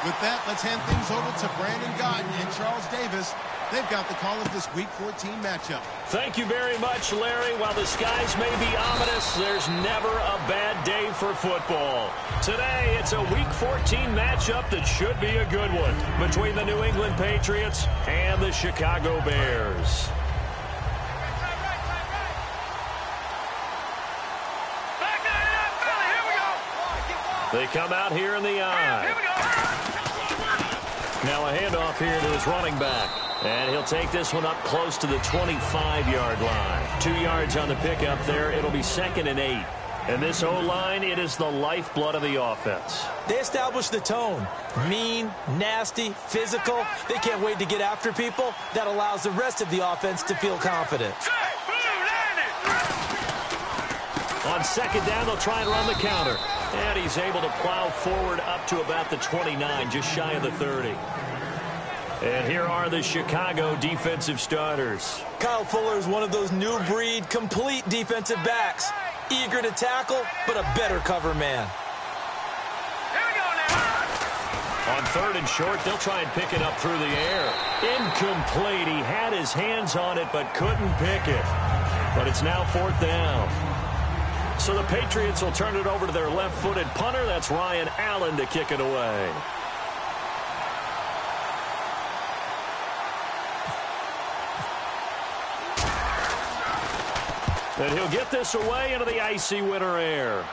With that, let's hand things over to Brandon Gotton and Charles Davis. They've got the call of this Week 14 matchup. Thank you very much, Larry. While the skies may be ominous, there's never a bad day for football. Today, it's a Week 14 matchup that should be a good one between the New England Patriots and the Chicago Bears. They come out here in the eye. Now a handoff here to his running back. And he'll take this one up close to the 25-yard line. 2 yards on the pickup there. It'll be 2nd and 8. And this O-line, it is the lifeblood of the offense. They establish the tone. Mean, nasty, physical. They can't wait to get after people. That allows the rest of the offense to feel confident. On 2nd down, they'll try and run the counter. And he's able to plow forward up to about the 29, just shy of the 30. And here are the Chicago defensive starters. Kyle Fuller is one of those new breed, complete defensive backs. Eager to tackle, but a better cover man. On 3rd and short, they'll try and pick it up through the air. Incomplete. He had his hands on it, but couldn't pick it. But it's now 4th down. So the Patriots will turn it over to their left-footed punter. That's Ryan Allen to kick it away. And he'll get this away into the icy winter air.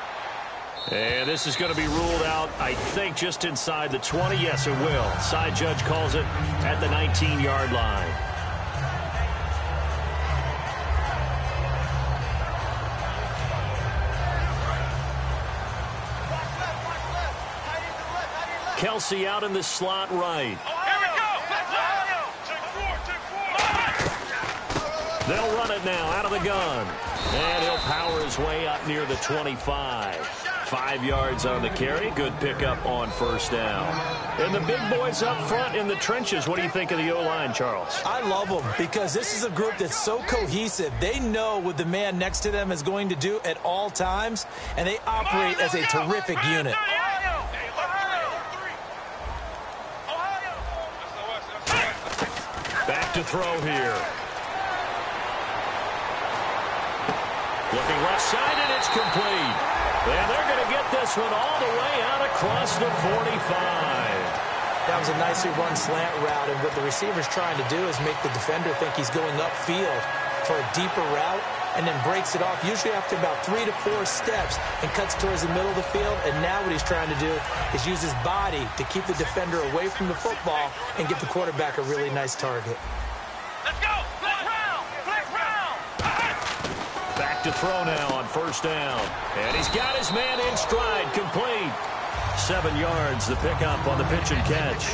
And this is going to be ruled out, I think, just inside the 20. Yes, it will. Side judge calls it at the 19-yard line. Kelsey out in the slot right. They'll run it now out of the gun. And he'll power his way up near the 25. 5 yards on the carry. Good pickup on 1st down. And the big boys up front in the trenches. What do you think of the O-line, Charles? I love them because this is a group that's so cohesive. They know what the man next to them is going to do at all times, and they operate as a terrific unit. Back to throw here. Looking left side, and it's complete. And they're going to get this one all the way out across the 45. That was a nicely run slant route, and what the receiver's trying to do is make the defender think he's going upfield for a deeper route, and then breaks it off, usually after about 3 to 4 steps, and cuts towards the middle of the field. And now what he's trying to do is use his body to keep the defender away from the football and get the quarterback a really nice target. Let's go! Flex round! Flex round! Back to throw now on 1st down. And he's got his man in stride, complete. 7 yards, the pickup on the pitch and catch.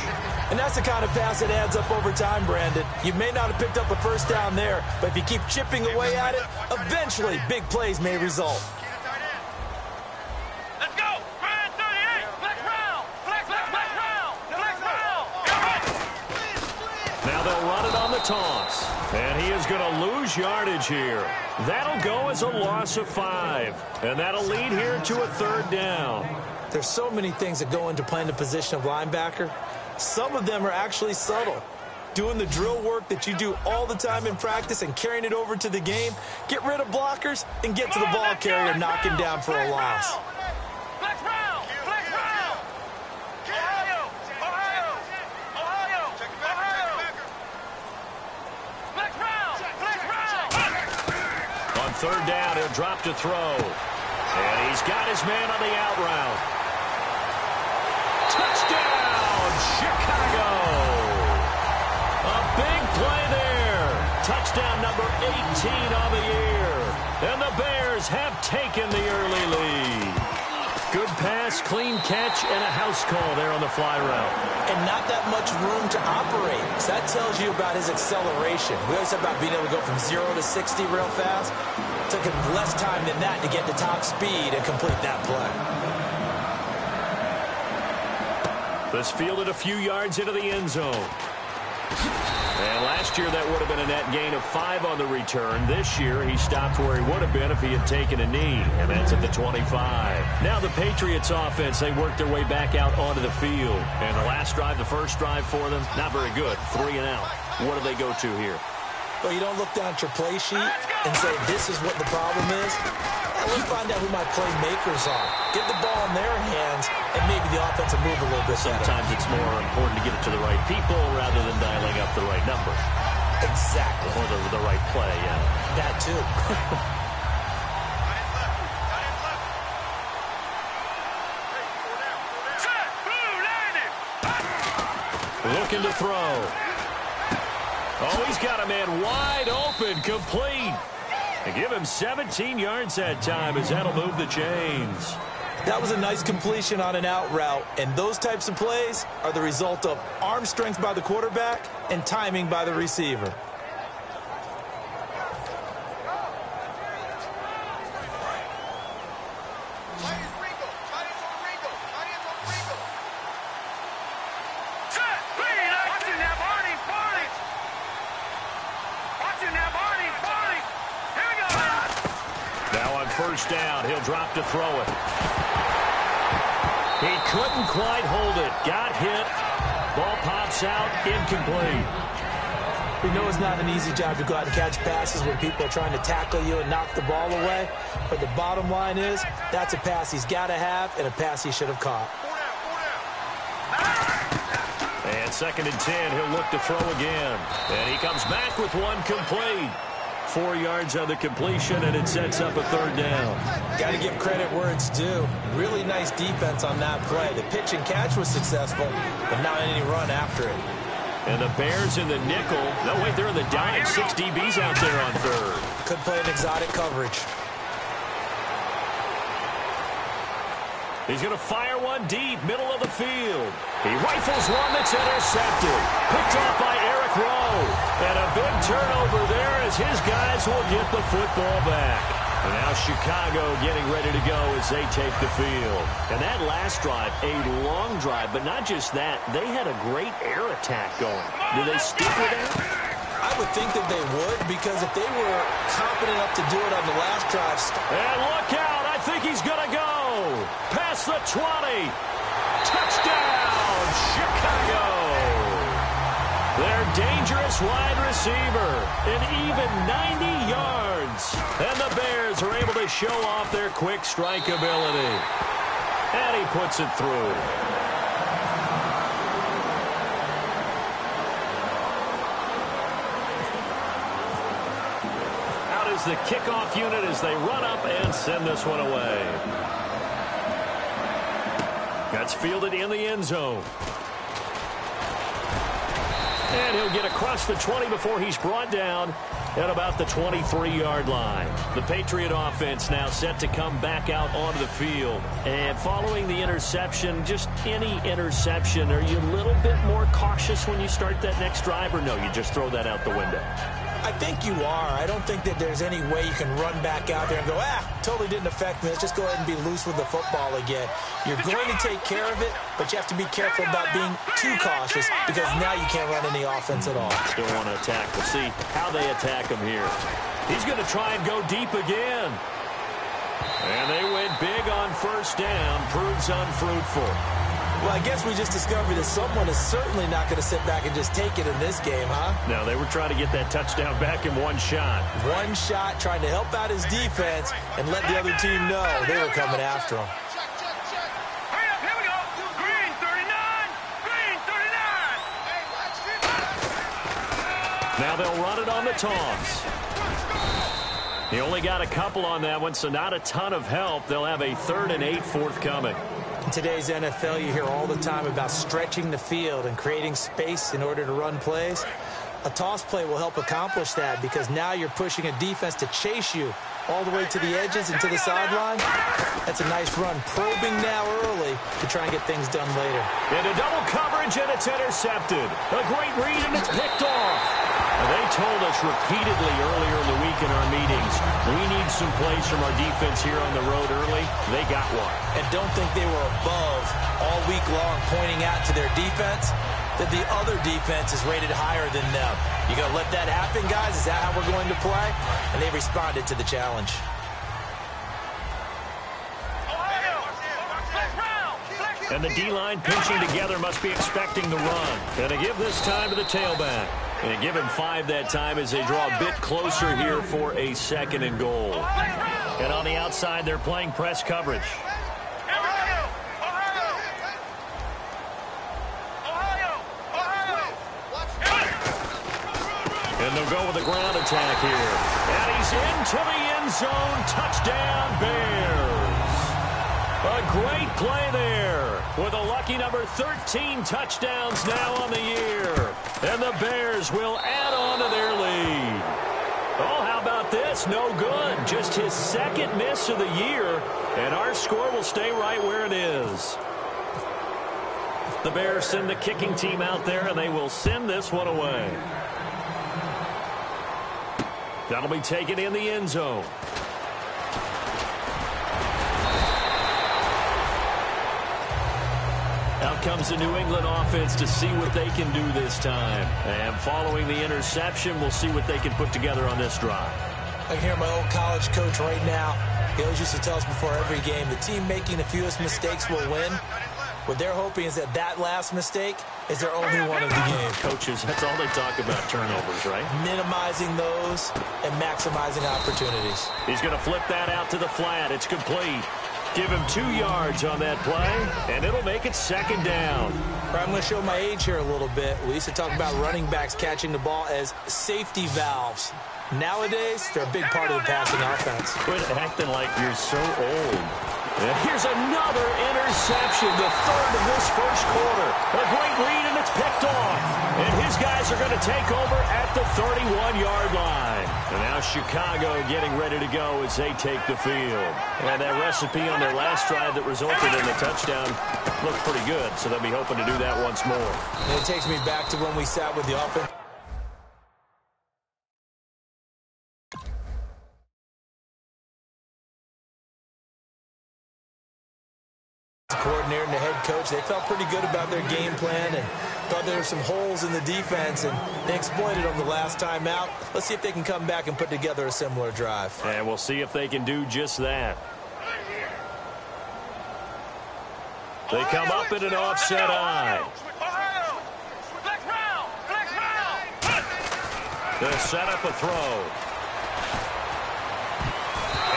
And that's the kind of pass that adds up over time, Brandon. You may not have picked up a 1st down there, but if you keep chipping away at it, eventually big plays may result. Let's go! Grind 38! Flex round! Flex round! Flex round! Now they'll run it on the toss. And he is going to lose yardage here. That'll go as a loss of 5. And that'll lead here to a 3rd down. There's so many things that go into playing the position of linebacker. Some of them are actually subtle. Doing the drill work that you do all the time in practice and carrying it over to the game. Get rid of blockers and get to the ball carrier, knocking down for a loss. Flex round! Flex round! Ohio! Ohio! Ohio! Ohio! Flex round! Flex round! On 3rd down, he'll drop to throw. And he's got his man on the out route. Touchdown, Chicago! A big play there. Touchdown number 18 on the year. And the Bears have taken the early lead. Good pass, clean catch, and a house call there on the fly route. And not that much room to operate. So that tells you about his acceleration. We always talk about being able to go from 0 to 60 real fast. It took him less time than that to get to top speed and complete that play. This fielded a few yards into the end zone. And last year, that would have been a net gain of 5 on the return. This year, he stopped where he would have been if he had taken a knee, and that's at the 25. Now the Patriots offense, they work their way back out onto the field. And the last drive, the first drive for them, not very good. 3 and out. What do they go to here? Well, you don't look down at your play sheet and say, this is what the problem is. Now, let's find out who my playmakers are. Get the ball in their hands, and maybe the offense will move a little bit better. Sometimes it's more important to get it to the right people rather than dialing up the right number. Exactly. Or the right play, yeah. That, too. Looking to throw. Oh, he's got a man wide open, complete. And give him 17 yards that time as that'll move the chains. That was a nice completion on an out route, and those types of plays are the result of arm strength by the quarterback and timing by the receiver. First down, he'll drop to throw it. He couldn't quite hold it. Got hit. Ball pops out, incomplete. We know it's not an easy job to go out and catch passes when people are trying to tackle you and knock the ball away. But the bottom line is, that's a pass he's got to have and a pass he should have caught. And 2nd and 10, he'll look to throw again. And he comes back with one complete. 4 yards on the completion, and it sets up a 3rd down. Got to give credit where it's due. Really nice defense on that play. The pitch and catch was successful, but not any run after it. And the Bears in the nickel. No, wait, they're in the dime. 6 DBs out there on 3rd. Could play an exotic coverage. He's going to fire one deep, middle of the field. He rifles one that's intercepted. Picked off by Eric Rowe. And a big turnover there as his guys will get the football back. And now Chicago getting ready to go as they take the field. And that last drive, a long drive, but not just that. They had a great air attack going. Do they stick with that? I would think that they would, because if they were confident enough to do it on the last drive. And look out, I think he's going to go. Past the 20. Touchdown, Chicago. Their dangerous wide receiver, an even 90 yards. And the Bears are able to show off their quick strike ability. And he puts it through. Out is the kickoff unit as they run up and send this one away. That's fielded in the end zone. And he'll get across the 20 before he's brought down at about the 23-yard line. The Patriot offense now set to come back out onto the field. And following the interception, just any interception, are you a little bit more cautious when you start that next drive, or no, you just throw that out the window? I think you are. I don't think that there's any way you can run back out there and go, totally didn't affect me. Let's just go ahead and be loose with the football again. You're going to take care of it, but you have to be careful about being too cautious, because now you can't run any offense at all. Still want to attack. We'll see how they attack him here. He's going to try and go deep again. And they went big on first down. Proves unfruitful. Well, I guess we just discovered that someone is certainly not going to sit back and just take it in this game, huh? No, they were trying to get that touchdown back in one shot. One shot, trying to help out his defense and let the other team know they were coming after him. Hurry up, here we go. Green 39. Green 39. Now they'll run it on the toss. He only got a couple on that one, so not a ton of help. They'll have a 3rd and 8 forthcoming. In today's NFL, you hear all the time about stretching the field and creating space in order to run plays. A toss play will help accomplish that, because now you're pushing a defense to chase you all the way to the edges and to the sideline. That's a nice run. Probing now early to try and get things done later. Into double coverage, and it's intercepted. A great read, and it's picked off. Now, they told us repeatedly earlier in the week in our meetings, we need some plays from our defense here on the road early. They got one. And don't think they were above all week long pointing out to their defense. that the other defense is rated higher than them. You going to let that happen, guys? Is that how we're going to play? And they responded to the challenge. And the D-line pinching together must be expecting the run. Going to give this time to the tailback. And give him 5 that time as they draw a bit closer here for a 2nd and goal. And on the outside, they're playing press coverage. And they'll go with a ground attack here. And he's into the end zone. Touchdown, Bears. A great play there with a lucky number 13 touchdowns now on the year. And the Bears will add on to their lead. Oh, how about this? No good. Just his 2nd miss of the year. And our score will stay right where it is. The Bears send the kicking team out there, and they will send this one away. That'll be taken in the end zone. Out comes the New England offense to see what they can do this time. And following the interception, we'll see what they can put together on this drive. I can hear my old college coach right now. He always used to tell us before every game, the team making the fewest mistakes will win. What they're hoping is that that last mistake is their only one of the game. Coaches, that's all they talk about, turnovers, right? Minimizing those and maximizing opportunities. He's going to flip that out to the flat. It's complete. Give him 2 yards on that play, and it'll make it 2nd down. I'm going to show my age here a little bit. We used to talk about running backs catching the ball as safety valves. Nowadays, they're a big part of the passing offense. Quit acting like you're so old. And here's another interception, the 3rd of this 1st quarter. A great read, and it's picked off. And his guys are going to take over at the 31-yard line. And now Chicago getting ready to go as they take the field. And that recipe on their last drive that resulted in the touchdown looked pretty good, so they'll be hoping to do that once more. And it takes me back to when we sat with the offense coordinator and the head coach. They felt pretty good about their game plan and thought there were some holes in the defense, and they exploited them the last time out. Let's see if they can come back and put together a similar drive. And we'll see if they can do just that. They come up in an offset eye. They'll set up a throw.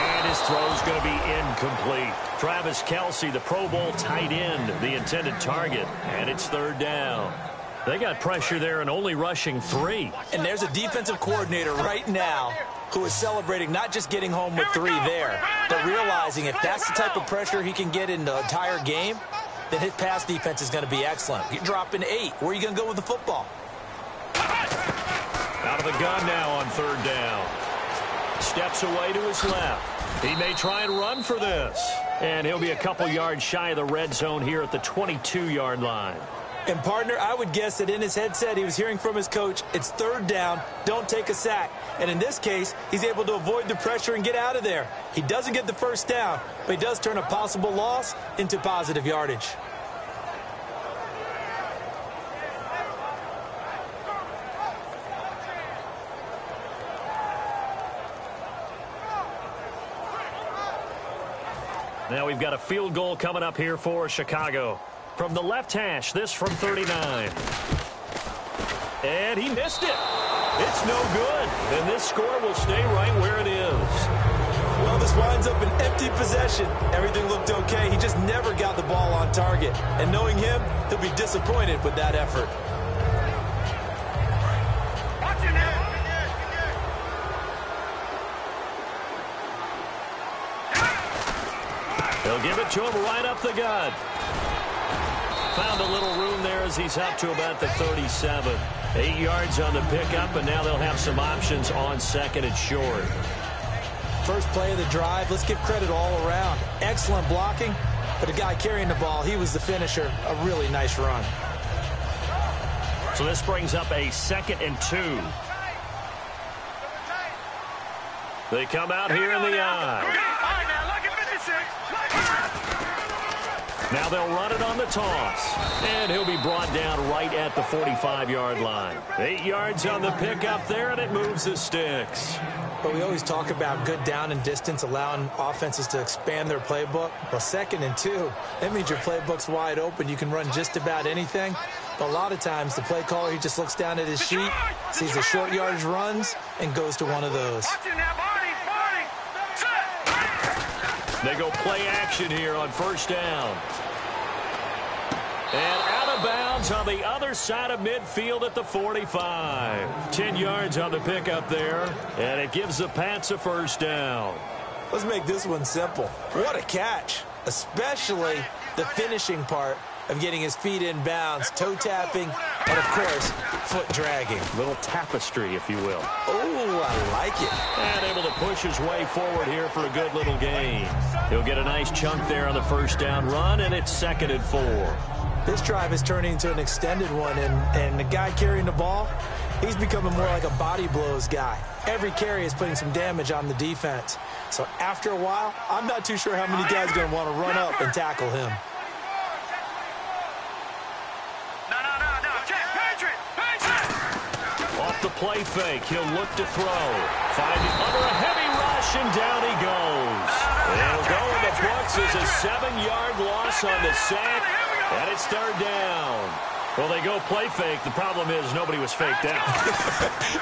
And his throw's going to be incomplete. Travis Kelce, the Pro Bowl tight end, the intended target. And it's 3rd down. They got pressure there and only rushing 3. And there's a defensive coordinator right now who is celebrating not just getting home with 3 there, but realizing if that's the type of pressure he can get in the entire game, then his pass defense is going to be excellent. You're dropping 8. Where are you going to go with the football? Out of the gun now on 3rd down. Steps away to his left. He may try and run for this. And he'll be a couple yards shy of the red zone here at the 22-yard line. And, partner, I would guess that in his headset he was hearing from his coach, it's 3rd down, don't take a sack. And in this case, he's able to avoid the pressure and get out of there. He doesn't get the 1st down, but he does turn a possible loss into positive yardage. Now we've got a field goal coming up here for Chicago. From the left hash, this from 39. And he missed it. It's no good. And this score will stay right where it is. Well, this winds up an empty possession. Everything looked okay. He just never got the ball on target. And knowing him, he'll be disappointed with that effort. They'll give it to him right up the gut. Found a little room there as he's up to about the 37. 8 yards on the pickup, and now they'll have some options on 2nd and short. First play of the drive, let's give credit all around. Excellent blocking, but the guy carrying the ball, he was the finisher. A really nice run. So this brings up a 2nd and 2. They come out here in the eye. Now they'll run it on the toss. And he'll be brought down right at the 45-yard line. 8 yards on the pickup there, and it moves the sticks. But we always talk about good down and distance, allowing offenses to expand their playbook. Well, 2nd and 2, that means your playbook's wide open. You can run just about anything. But a lot of times, the play caller, he just looks down at his sheet, sees the short yardage runs, and goes to one of those. They go play action here on 1st down. And out of bounds on the other side of midfield at the 45. 10 yards on the pickup there, and it gives the Pats a 1st down. Let's make this one simple. What a catch, especially the finishing part of getting his feet in bounds, toe tapping, and, of course, foot dragging. Little tapestry, if you will. Oh, I like it. And able to push his way forward here for a good little gain. He'll get a nice chunk there on the 1st down run, and it's 2nd and 4. This drive is turning into an extended one, and the guy carrying the ball, he's becoming more like a body blows guy. Every carry is putting some damage on the defense. So after a while, I'm not too sure how many guys are going to want to run up and tackle him. Off the play fake, he'll look to throw. Finding under a heavy rush, and down he goes. It'll go in the books as a 7-yard loss on the sack, and it's 3rd down. Well, they go play fake. The problem is nobody was faked out.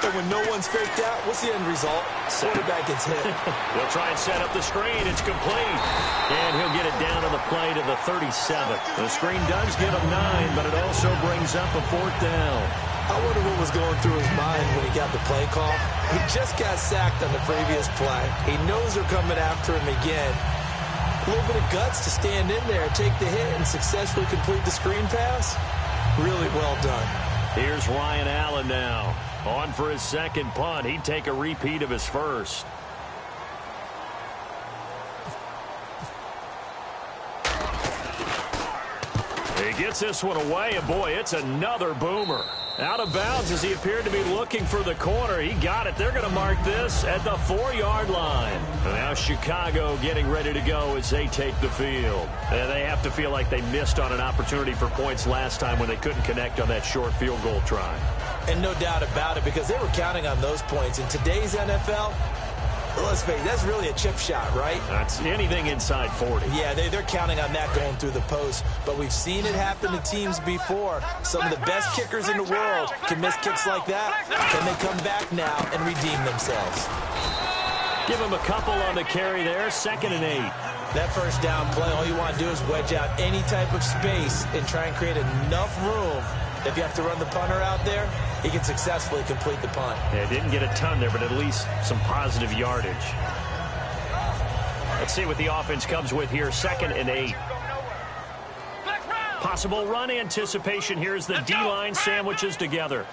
And when no one's faked out, what's the end result? Quarterback gets hit. They'll try and set up the screen. It's complete. And he'll get it down on the play to the 37. The screen does give him 9, but it also brings up a 4th down. I wonder what was going through his mind when he got the play call. He just got sacked on the previous play. He knows they're coming after him again. A little bit of guts to stand in there, take the hit, and successfully complete the screen pass. Really well done. Here's Ryan Allen now. On for his 2nd punt. He'd take a repeat of his 1st. He gets this one away, and boy, it's another boomer. Out of bounds as he appeared to be looking for the corner. He got it. They're going to mark this at the 4-yard line. And now Chicago getting ready to go as they take the field. And they have to feel like they missed on an opportunity for points last time when they couldn't connect on that short field goal try. And no doubt about it, because they were counting on those points. In today's NFL, let's face it, that's really a chip shot, right? That's anything inside 40. Yeah, they're counting on that going through the post. But we've seen it happen to teams before. Some of the best kickers in the world can miss kicks like that. Can they come back now and redeem themselves? Give him a couple on the carry there. 2nd and 8. That 1st down play, all you want to do is wedge out any type of space and try and create enough room. If you have to run the punter out there, he can successfully complete the punt. Yeah, didn't get a ton there, but at least some positive yardage. Let's see what the offense comes with here. 2nd and 8. Possible run anticipation here as the D-line sandwiches together.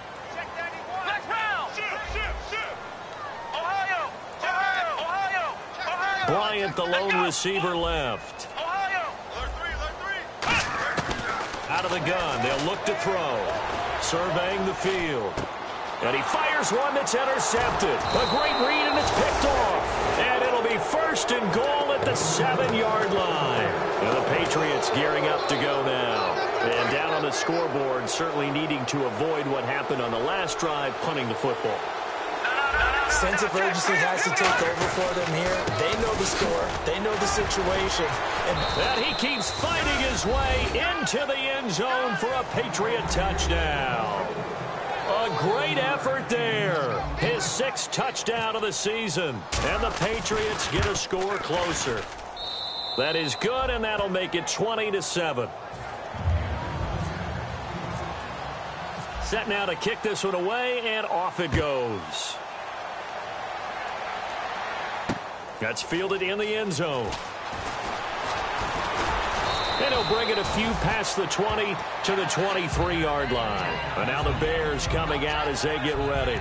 Bryant, the lone receiver, left. Out of the gun, they'll look to throw. Surveying the field. And he fires one that's intercepted. A great read, and it's picked off. And it'll be 1st and goal at the 7-yard line. And the Patriots gearing up to go now. And down on the scoreboard, certainly needing to avoid what happened on the last drive, punting the football. Sense of urgency has to take over for them here. They know the score. They know the situation. And he keeps fighting his way into the end zone for a Patriot touchdown. A great effort there. His 6th touchdown of the season. And the Patriots get a score closer. That is good, and that'll make it 20-7. Set now to kick this one away, and off it goes. That's fielded in the end zone. And he'll bring it a few past the 20 to the 23-yard line. And now the Bears coming out as they get ready.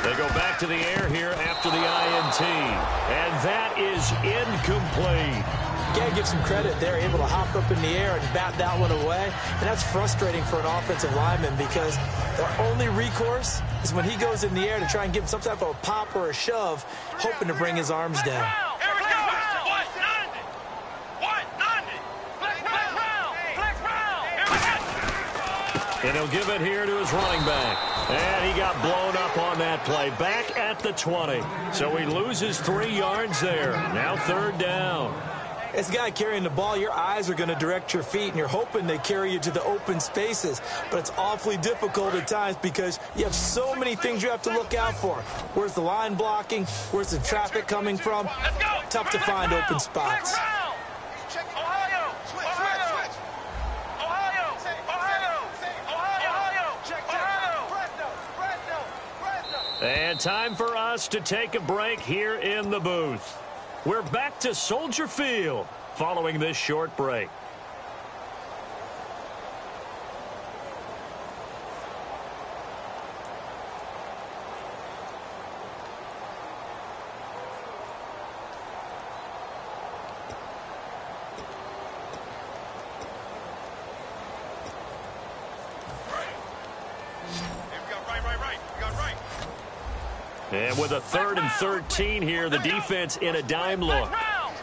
They go back to the air here after the INT. And that is incomplete. Got to give some credit. They're able to hop up in the air and bat that one away. And that's frustrating for an offensive lineman because their only recourse is when he goes in the air to try and give him some type of a pop or a shove, hoping to bring his arms down. And he'll give it here to his running back. And he got blown up on that play. Back at the 20. So he loses 3 yards there. Now 3rd down. As a guy carrying the ball, your eyes are going to direct your feet, and you're hoping they carry you to the open spaces. But it's awfully difficult at times because you have so many things you have to look out for. Where's the line blocking? Where's the traffic coming from? Tough to find open spots. And time for us to take a break here in the booth. We're back to Soldier Field following this short break. And with a 3rd and 13 here, the defense in a dime look. Now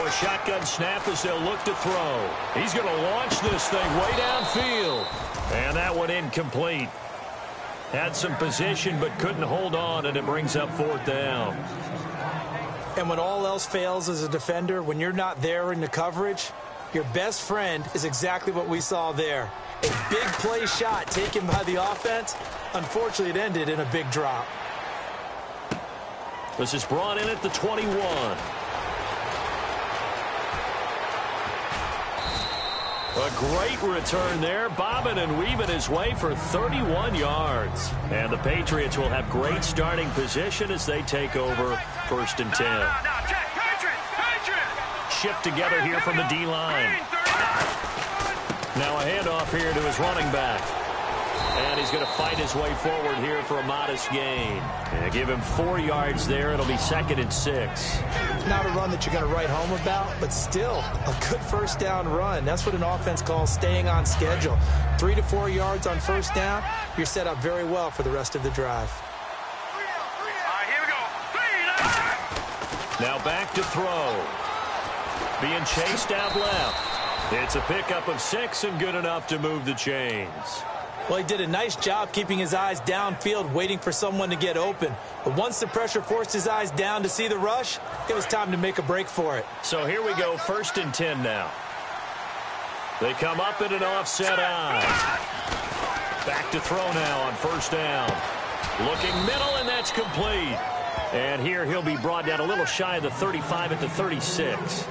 a shotgun snap as they'll look to throw. He's going to launch this thing way downfield. And that one incomplete. Had some position but couldn't hold on, and it brings up 4th down. And when all else fails as a defender, when you're not there in the coverage, your best friend is exactly what we saw there. A big play shot taken by the offense. Unfortunately, it ended in a big drop. This is brought in at the 21. A great return there, bobbing and weaving his way for 31 yards. And the Patriots will have great starting position as they take over 1st and 10. Shift together here from the D-line. Now a handoff here to his running back. And he's going to fight his way forward here for a modest gain. And give him 4 yards there. It'll be 2nd and 6. Not a run that you're going to write home about, but still a good 1st down run. That's what an offense calls staying on schedule. 3 to 4 yards on 1st down. You're set up very well for the rest of the drive. Now back to throw. Being chased out left. It's a pickup of 6 and good enough to move the chains. Well, he did a nice job keeping his eyes downfield, waiting for someone to get open. But once the pressure forced his eyes down to see the rush, it was time to make a break for it. So here we go, 1st and 10 now. They come up in an offset eye. Back to throw now on 1st down. Looking middle, and that's complete. And here he'll be brought down a little shy of the 35 at the 36.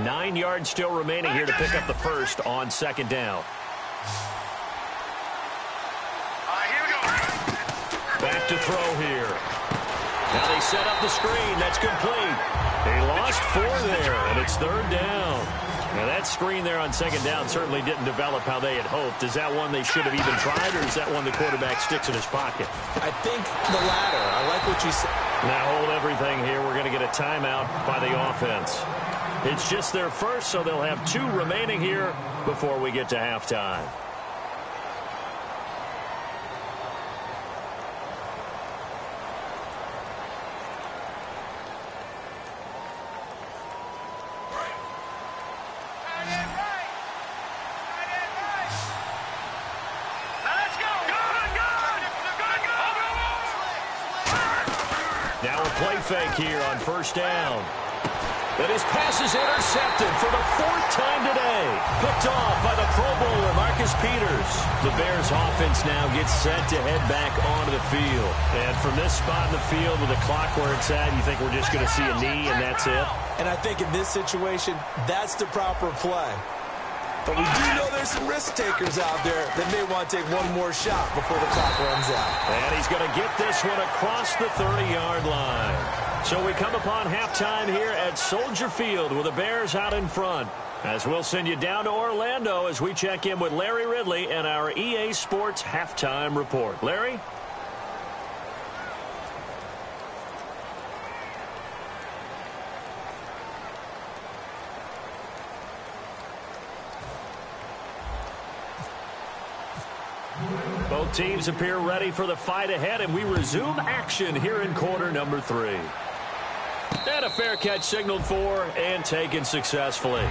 Nine yards still remaining here to pick up the 1st on 2nd down. Back to throw here. Now they set up the screen. That's complete. They lost 4 there, and it's 3rd down. Now that screen there on 2nd down certainly didn't develop how they had hoped. Is that one they should have even tried, or is that one the quarterback sticks in his pocket? I think the latter. I like what you said. Now hold everything here. We're going to get a timeout by the offense. It's just their 1st, so they'll have 2 remaining here before we get to halftime. Now a play fake here on 1st down. And his pass is intercepted for the 4th time today. Picked off by the Pro Bowler, Marcus Peters. The Bears offense now gets set to head back onto the field. And from this spot in the field with the clock where it's at, you think we're just going to see a knee and that's it? And I think in this situation, that's the proper play. But we do know there's some risk takers out there that may want to take one more shot before the clock runs out. And he's going to get this one across the 30-yard line. So we come upon halftime here at Soldier Field with the Bears out in front. As we'll send you down to Orlando as we check in with Larry Ridley and our EA Sports Halftime Report. Larry? Both teams appear ready for the fight ahead, and we resume action here in quarter number 3. And a fair catch signaled for and taken successfully.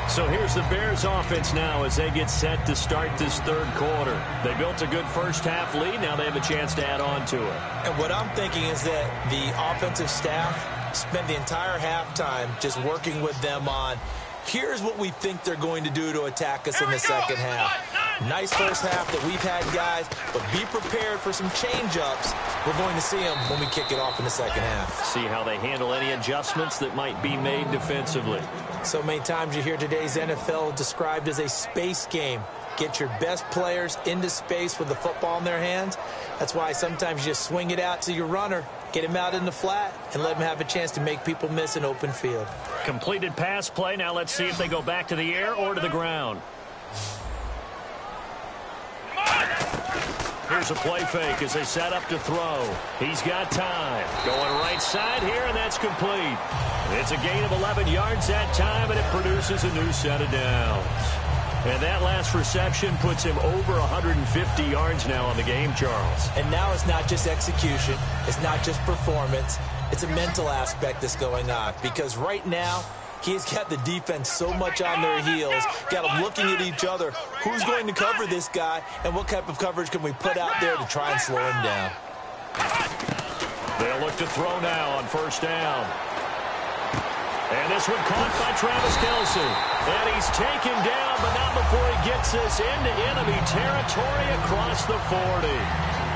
So here's the Bears offense now as they get set to start this third quarter. They built a good first half lead. Now they have a chance to add on to it. And what I'm thinking is that the offensive staff spent the entire halftime just working with them on, here's what we think they're going to do to attack us in the second half. Nice first half that we've had, guys, but be prepared for some change-ups. We're going to see them when we kick it off in the second half. See how they handle any adjustments that might be made defensively. So many times you hear today's NFL described as a space game. Get your best players into space with the football in their hands. That's why sometimes you just swing it out to your runner, get him out in the flat, and let him have a chance to make people miss an open field. Completed pass play. Now let's see if they go back to the air or to the ground. Here's a play fake as they set up to throw. He's got time. Going right side here, and that's complete. It's a gain of 11 yards that time, and it produces a new set of downs. And that last reception puts him over 150 yards now on the game, Charles. And now it's not just execution. It's not just performance. It's a mental aspect that's going on. Because right now, he's got the defense so much on their heels, got them looking at each other. Who's going to cover this guy, and what type of coverage can we put out there to try and slow him down? They'll look to throw now on first down. And this one caught by Travis Kelce. And he's taken down, but not before he gets this into enemy territory across the 40.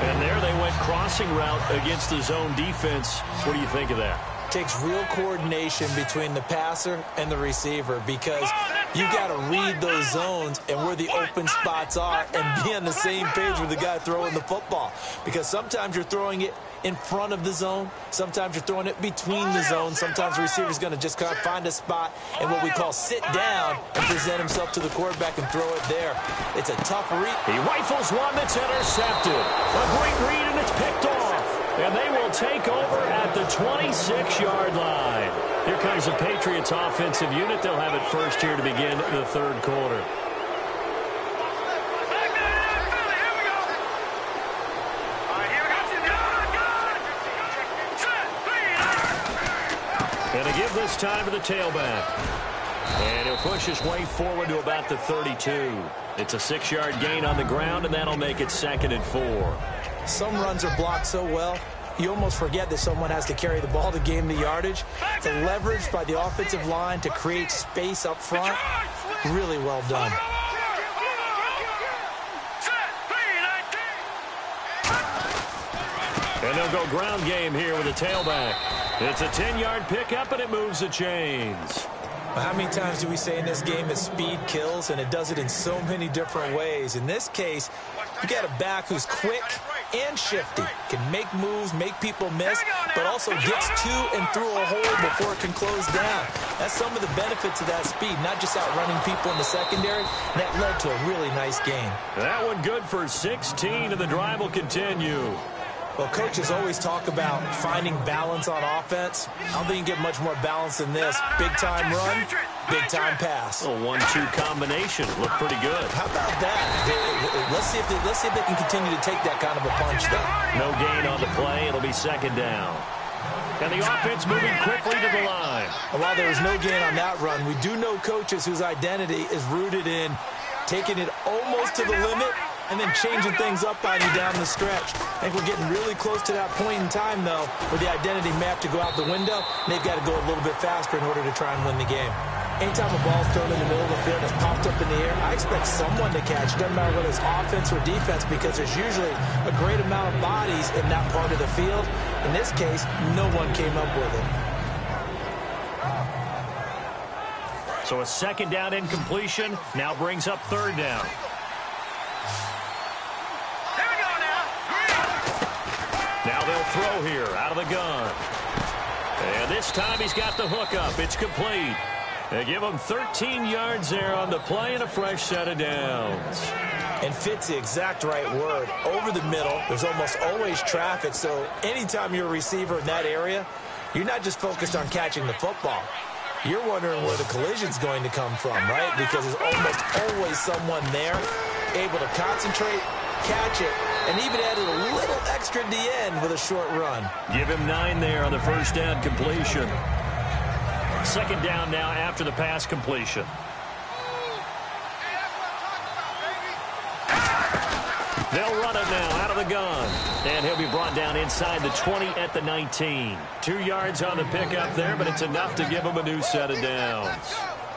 And there they went crossing route against the zone defense. What do you think of that? Takes real coordination between the passer and the receiver, because you got to read those zones and where the open spots are and be on the same page with the guy throwing the football. Because sometimes you're throwing it in front of the zone. Sometimes you're throwing it between the zones. Sometimes the receiver's going to just kind of find a spot and what we call sit down and present himself to the quarterback and throw it there. It's a tough read. He rifles one that's intercepted. A great read, and it's picked off. And they will take over at the 26-yard line. Here comes the Patriots offensive unit. They'll have it first here to begin the third quarter. And to give this time to the tailback. And he'll push his way forward to about the 32. It's a 6-yard gain on the ground, and that'll make it 2nd and 4. Some runs are blocked so well, you almost forget that someone has to carry the ball to gain the yardage. The leverage by the offensive line to create space up front, really well done. And they'll go ground game here with a tailback. It's a 10-yard pickup, and it moves the chains. How many times do we say in this game that speed kills, and it does it in so many different ways? In this case, you got a back who's quick and shifty, can make moves, make people miss, but also gets to and through a hole before it can close down. That's some of the benefits of that speed, not just outrunning people in the secondary. And that led to a really nice game. That one good for 16, and the drive will continue. Well, coaches always talk about finding balance on offense. I don't think you can get much more balance than this. Big-time run, big-time pass. A 1-2 combination. Looked pretty good. How about that? Let's see if they can continue to take that kind of a punch, though. No gain on the play. It'll be 2nd down. And the offense moving quickly to the line. And while there was no gain on that run, we do know coaches whose identity is rooted in taking it almost to the limit and then changing things up on you down the stretch. I think we're getting really close to that point in time, though, where the identity may have to go out the window, and they've got to go a little bit faster in order to try and win the game. Anytime a ball's thrown in the middle of the field and it's popped up in the air, I expect someone to catch. It doesn't matter whether it's offense or defense, because there's usually a great amount of bodies in that part of the field. In this case, no one came up with it. So a second down incompletion now brings up third down. Here we go now. Now they'll throw here out of the gun. And this time he's got the hook up. It's complete. They give him 13 yards there on the play and a fresh set of downs. And fit's the exact right word. Over the middle, there's almost always traffic, so anytime you're a receiver in that area, you're not just focused on catching the football. You're wondering where the collision's going to come from, right? Because there's almost always someone there able to concentrate, catch it, and even added a little extra at the end with a short run. Give him 9 there on the first down completion. Second down now after the pass completion. They'll run it now out of the gun. And he'll be brought down inside the 20 at the 19. 2 yards on the pickup there, but it's enough to give him a new set of downs.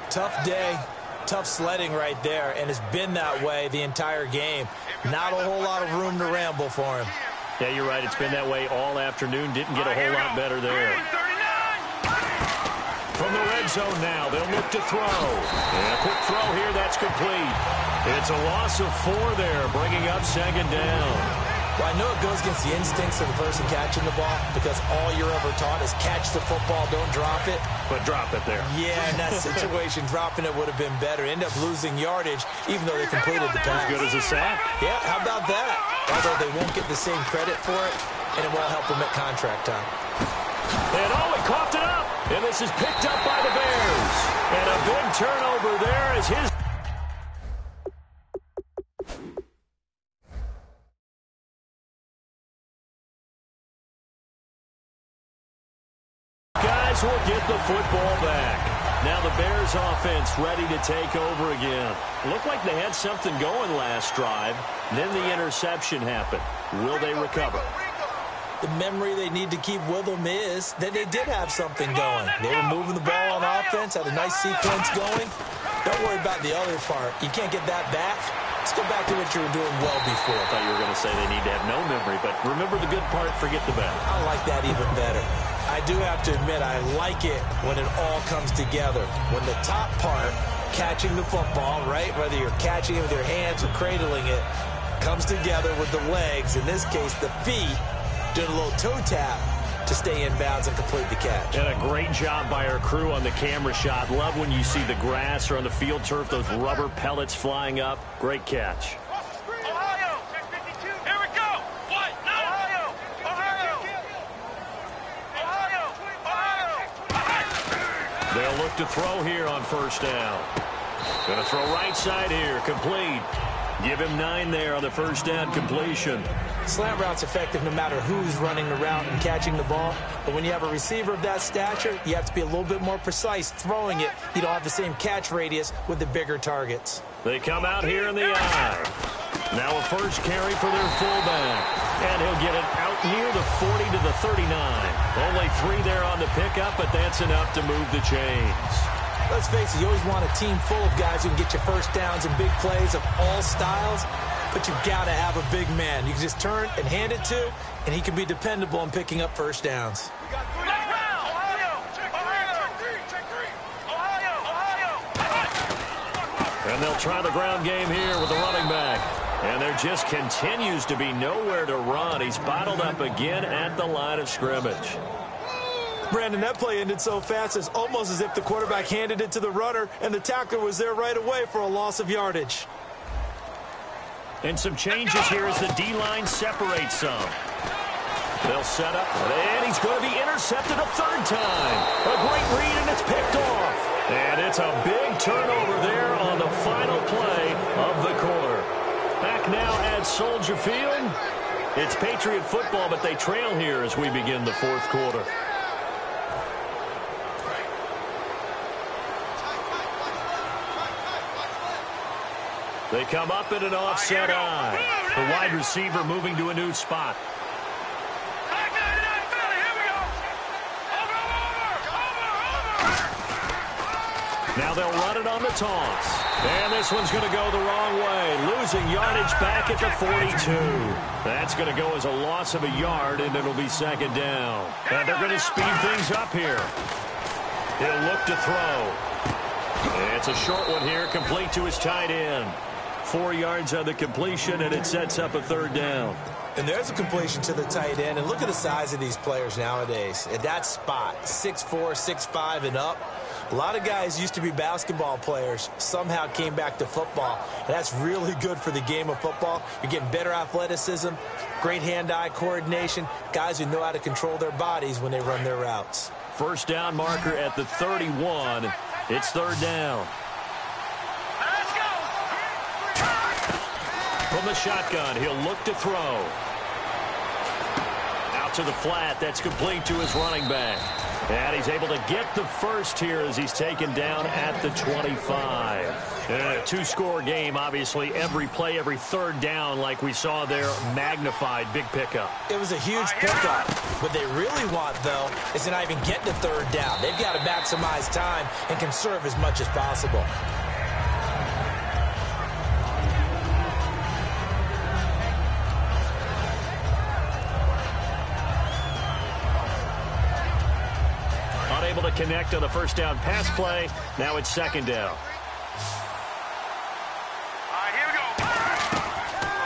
Tough day, tough sledding right there, and it's been that way the entire game. Not a whole lot of room to ramble for him. Yeah, you're right. It's been that way all afternoon. Didn't get a whole lot better there. From the red zone now, they'll look to throw. And a quick throw here, that's complete. It's a loss of 4 there, bringing up second down. Well, I know it goes against the instincts of the person catching the ball because all you're ever taught is catch the football, don't drop it. But drop it there. Yeah, in that situation, dropping it would have been better. End up losing yardage, even though they completed the pass. As good as a sack. Yeah, how about that? Although they won't get the same credit for it, and it won't help them at contract time. And he coughed it up. And this is picked up by the Bears. And a big turnover there as his guys will get the football back. Now the Bears offense ready to take over again. Looked like they had something going last drive. Then the interception happened. Will they recover? The memory they need to keep with them is that they did have something going. They were moving the ball on offense, had a nice sequence going. Don't worry about the other part. You can't get that back. Let's go back to what you were doing well before. I thought you were going to say they need to have no memory, but remember the good part, forget the bad. I like that even better. I do have to admit, I like it when it all comes together. When the top part, catching the football, right, whether you're catching it with your hands or cradling it, comes together with the legs, in this case the feet, doing a little toe tap to stay in bounds and complete the catch. And a great job by our crew on the camera shot. Love when you see the grass or on the field turf, those rubber pellets flying up. Great catch. Ohio, here we go. What? No. Ohio. They'll look to throw here on first down. Going to throw right side here, complete. Give him 9 there on the first down completion. Slant route's effective no matter who's running the route and catching the ball. But when you have a receiver of that stature, you have to be a little bit more precise throwing it. You don't have the same catch radius with the bigger targets. They come out here in the eye. Now a first carry for their fullback. And he'll get it out near the 40 to the 39. Only 3 there on the pickup, but that's enough to move the chains. Let's face it, you always want a team full of guys who can get you first downs and big plays of all styles, but you've got to have a big man. You can just turn and hand it to, and he can be dependable in picking up first downs. And they'll try the ground game here with the running back. And there just continues to be nowhere to run. He's bottled up again at the line of scrimmage. Brandon, that play ended so fast, it's almost as if the quarterback handed it to the runner, and the tackler was there right away for a loss of yardage. And some changes here as the D-line separates some. They'll set up, and he's going to be intercepted a third time. A great read, and it's picked off. And it's a big turnover there on the final play of the quarter. Back now at Soldier Field. It's Patriot football, but they trail here as we begin the fourth quarter. They come up in an offset eye. The wide receiver moving to a new spot. Now they'll run it on the toss. And this one's going to go the wrong way. Losing yardage back at the 42. That's going to go as a loss of a yard, and it'll be second down. And they're going to speed things up here. He'll look to throw. It's a short one here, complete to his tight end. 4 yards on the completion, and it sets up a third down. And there's a completion to the tight end. And look at the size of these players nowadays. At that spot, 6'4", 6'5", and up. A lot of guys used to be basketball players, somehow came back to football. And that's really good for the game of football. You're getting better athleticism, great hand-eye coordination, guys who know how to control their bodies when they run their routes. First down marker at the 31. It's third down. Let's go. From the shotgun, he'll look to throw. Out to the flat. That's complete to his running back. And he's able to get the first here as he's taken down at the 25. And in a two-score game, obviously, every play, every third down, like we saw there, magnified. Big pickup. It was a huge pickup. What they really want, though, is to not even get the third down. They've got to maximize time and conserve as much as possible. Unable to connect on the first down pass play. Now it's second down. All right, here we go.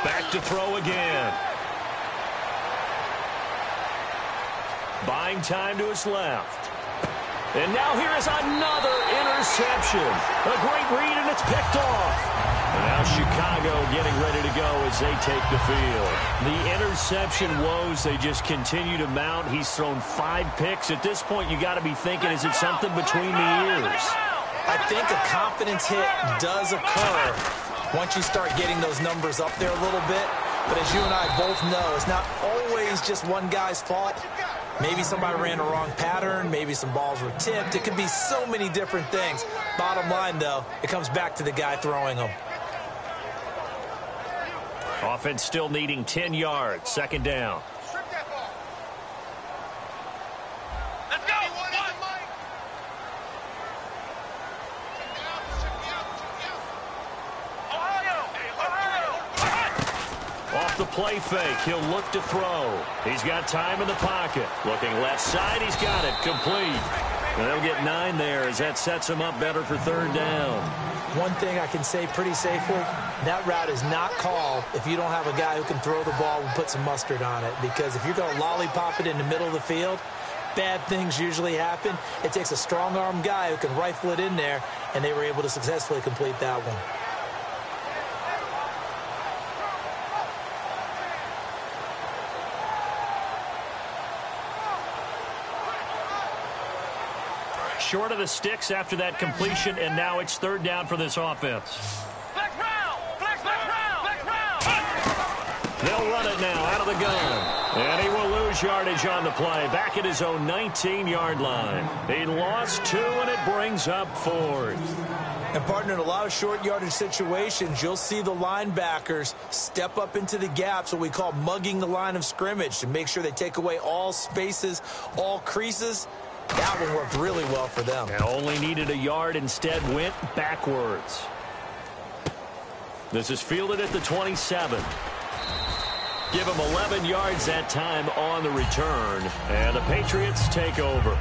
Back to throw again. Buying time to his left. And now here is another interception. A great read, and it's picked off. And now Chicago getting ready to go as they take the field. The interception woes, they just continue to mount. He's thrown 5 picks. At this point, you got to be thinking, is it something between the ears? I think a confidence hit does occur once you start getting those numbers up there a little bit. But as you and I both know, it's not always just one guy's fault. Maybe somebody ran a wrong pattern. Maybe some balls were tipped. It could be so many different things. Bottom line, though, it comes back to the guy throwing them. Offense still needing 10 yards. Second down. Let's go. Off the play fake, he'll look to throw. He's got time in the pocket. Looking left side, he's got it. Complete. And they'll get 9 there as that sets him up better for third down. One thing I can say pretty safely, that route is not called if you don't have a guy who can throw the ball and put some mustard on it. Because if you're going to lollipop it in the middle of the field, bad things usually happen. It takes a strong-arm guy who can rifle it in there, and they were able to successfully complete that one. Short of the sticks after that completion, and now it's third down for this offense. Flex round. Flex round. Flex round. They'll run it now out of the gun. And he will lose yardage on the play. Back at his own 19-yard line. He lost 2, and it brings up 4th. And, partner, in a lot of short yardage situations, you'll see the linebackers step up into the gaps, what we call mugging the line of scrimmage, to make sure they take away all spaces, all creases. That one worked really well for them. And only needed a yard, instead went backwards. This is fielded at the 27. Give him 11 yards that time on the return. And the Patriots take over.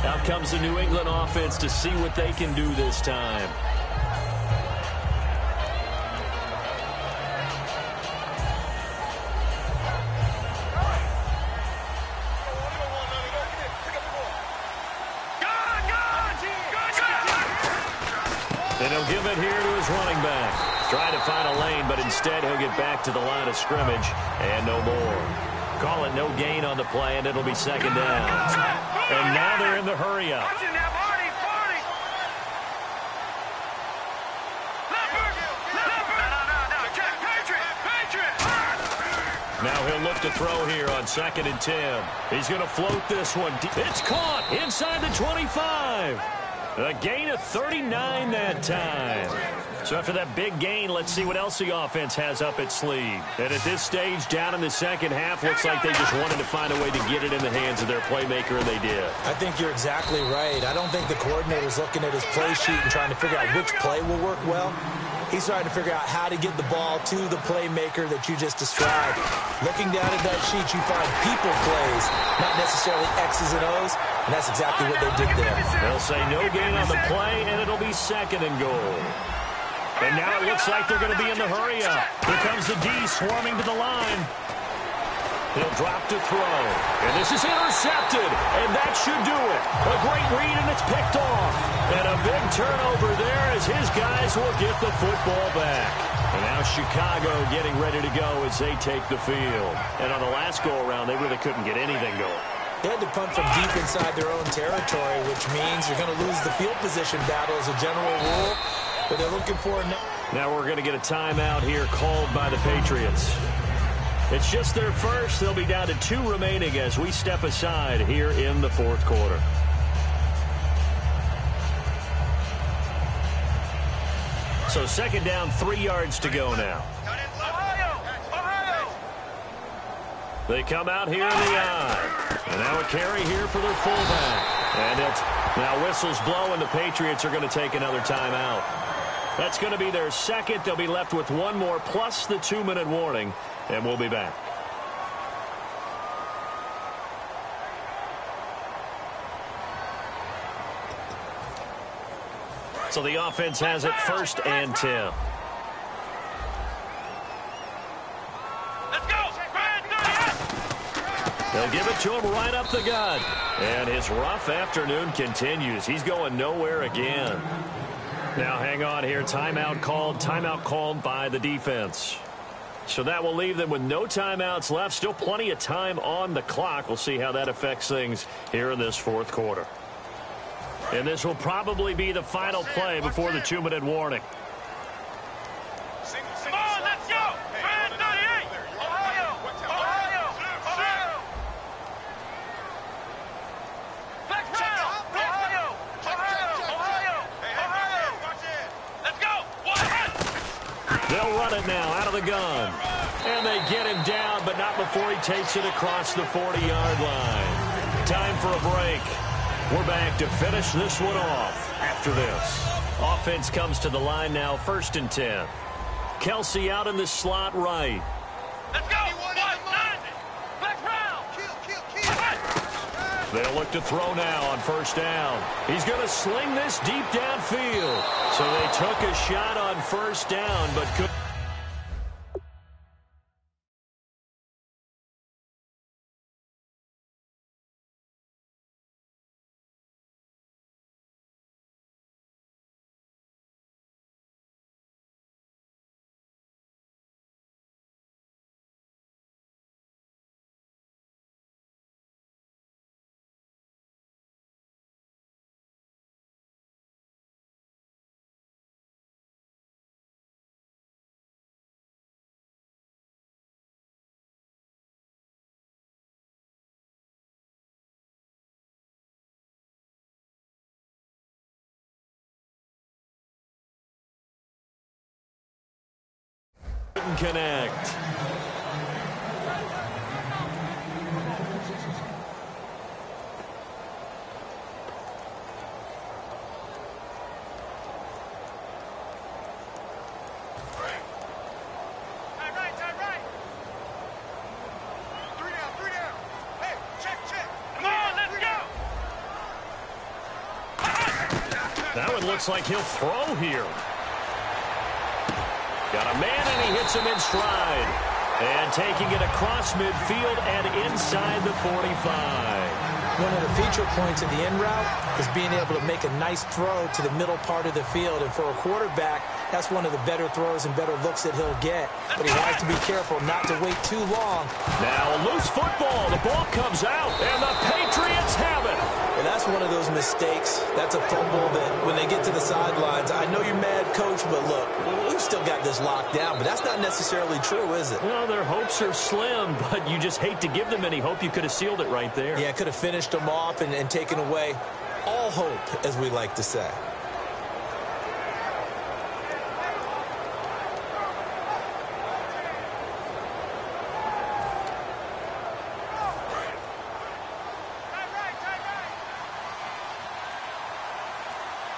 Out comes the New England offense to see what they can do this time. And he'll give it here to his running back. Trying to find a lane, but instead he'll get back to the line of scrimmage and no more. Call it no gain on the play, and it'll be second down. And now they're in the hurry-up. Now he'll look to throw here on 2nd and 10. He's going to float this one. It's caught inside the 25. A gain of 39 that time. So after that big gain, let's see what else the offense has up its sleeve. And at this stage, down in the second half, looks like they just wanted to find a way to get it in the hands of their playmaker, and they did. I think you're exactly right. I don't think the coordinator's looking at his play sheet and trying to figure out which play will work well. He's trying to figure out how to get the ball to the playmaker that you just described. Looking down at that sheet, you find people plays, not necessarily X's and O's, and that's exactly what they did there. They'll say no gain on the play, and it'll be 2nd and goal. And now it looks like they're going to be in the hurry-up. Here comes the D swarming to the line. He'll drop to throw. And this is intercepted. And that should do it. A great read, and it's picked off. And a big turnover there as his guys will get the football back. And now Chicago getting ready to go as they take the field. And on the last go-around, they really couldn't get anything going. They had to punt from deep inside their own territory, which means you're going to lose the field position battle as a general rule. But they're looking for now we're going to get a timeout here called by the Patriots. It's just their first. They'll be down to 2 remaining as we step aside here in the 4th quarter. So 2nd down, 3 yards to go now. They come out here in the I. And now a carry here for their fullback. And it's now whistles blow, and the Patriots are going to take another timeout. That's going to be their 2nd. They'll be left with 1 more plus the 2-minute warning, and we'll be back. So the offense has it 1st and 10. They'll give it to him right up the gut. And his rough afternoon continues. He's going nowhere again. Now hang on here. Timeout called by the defense. So that will leave them with no timeouts left. Still plenty of time on the clock. We'll see how that affects things here in this 4th quarter. And this will probably be the final play before the 2-minute warning. Come on, let's go! Brand 38! Ohio! Ohio! Ohio! Flex round! Ohio! Ohio! Ohio! Ohio! Let's go! They'll run it now out of the gun. And they get him down, but not before he takes it across the 40-yard line. Time for a break. We're back to finish this one off after this. Offense comes to the line now, 1st and 10. Kelsey out in the slot right. Let's go! Flex round! They'll look to throw now on 1st down. He's going to sling this deep downfield. So they took a shot on 1st down, but could. Connect. Time right. 3 down. Hey, check. Come on, let's go. That one looks like he'll throw here. Got a man, and he hits him in stride. And taking it across midfield and inside the 45. One of the feature points of the in route is being able to make a nice throw to the middle part of the field. And for a quarterback, that's one of the better throws and better looks that he'll get. But he has to be careful not to wait too long. Now a loose football. The ball comes out, and the Patriots have it. Well, that's one of those mistakes. That's a fumble that when they get to the sidelines, I know you're mad, Coach, but look, we've still got this locked down. But that's not necessarily true, is it? Well, their hopes are slim, but you just hate to give them any hope. You could have sealed it right there. Yeah, could have finished them off and taken away all hope, as we like to say.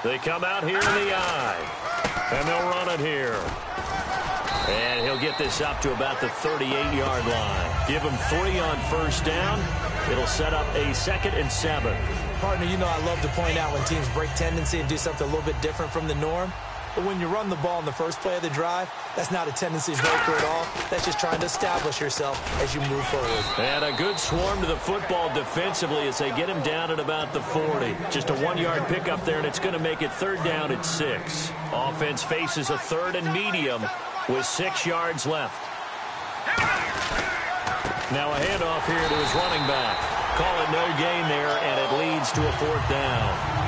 They come out here in the I. And they'll run it here. And he'll get this up to about the 38-yard line. Give him 3 on first down. It'll set up a 2nd and 7. Partner, you know I love to point out when teams break tendency and do something a little bit different from the norm. But when you run the ball in the first play of the drive, that's not a tendency breaker at all. That's just trying to establish yourself as you move forward. And a good swarm to the football defensively as they get him down at about the 40. Just a 1-yard pickup there, and it's going to make it 3rd down at 6. Offense faces a 3rd and medium with 6 yards left. Now a handoff here to his running back. Call it no gain there, and it leads to a 4th down.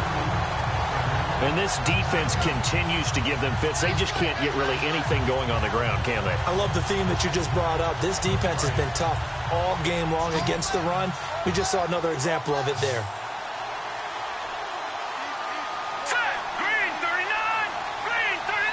And this defense continues to give them fits. They just can't get really anything going on the ground, can they? I love the theme that you just brought up. This defense has been tough all game long against the run. We just saw another example of it there. Green 39! Green 39!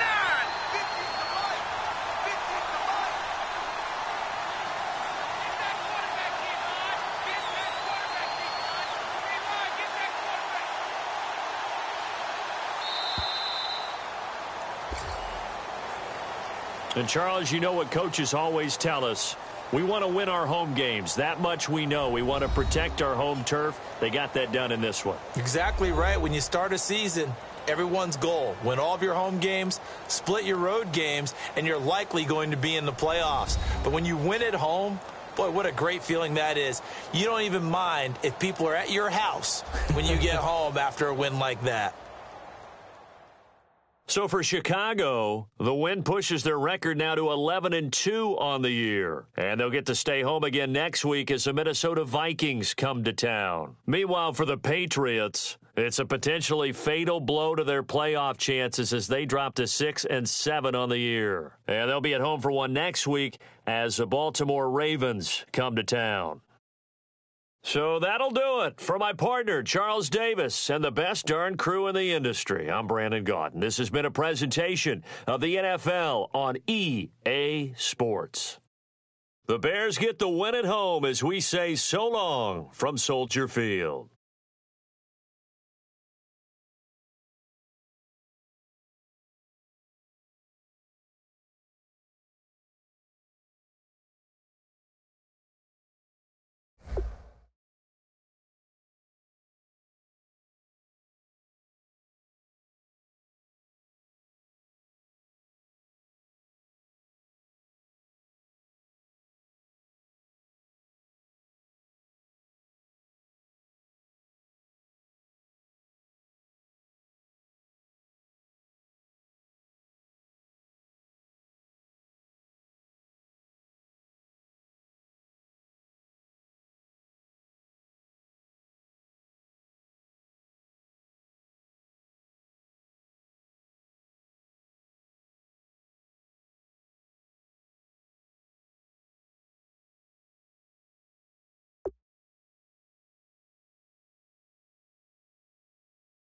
And, Charles, you know what coaches always tell us. We want to win our home games. That much we know. We want to protect our home turf. They got that done in this one. Exactly right. When you start a season, everyone's goal, win all of your home games, split your road games, and you're likely going to be in the playoffs. But when you win at home, boy, what a great feeling that is. You don't even mind if people are at your house when you get home after a win like that. So for Chicago, the win pushes their record now to 11-2 on the year. And they'll get to stay home again next week as the Minnesota Vikings come to town. Meanwhile, for the Patriots, it's a potentially fatal blow to their playoff chances as they drop to 6-7 on the year. And they'll be at home for one next week as the Baltimore Ravens come to town. So that'll do it for my partner, Charles Davis, and the best darn crew in the industry. I'm Brandon Gaudin. This has been a presentation of the NFL on EA Sports. The Bears get the win at home as we say so long from Soldier Field.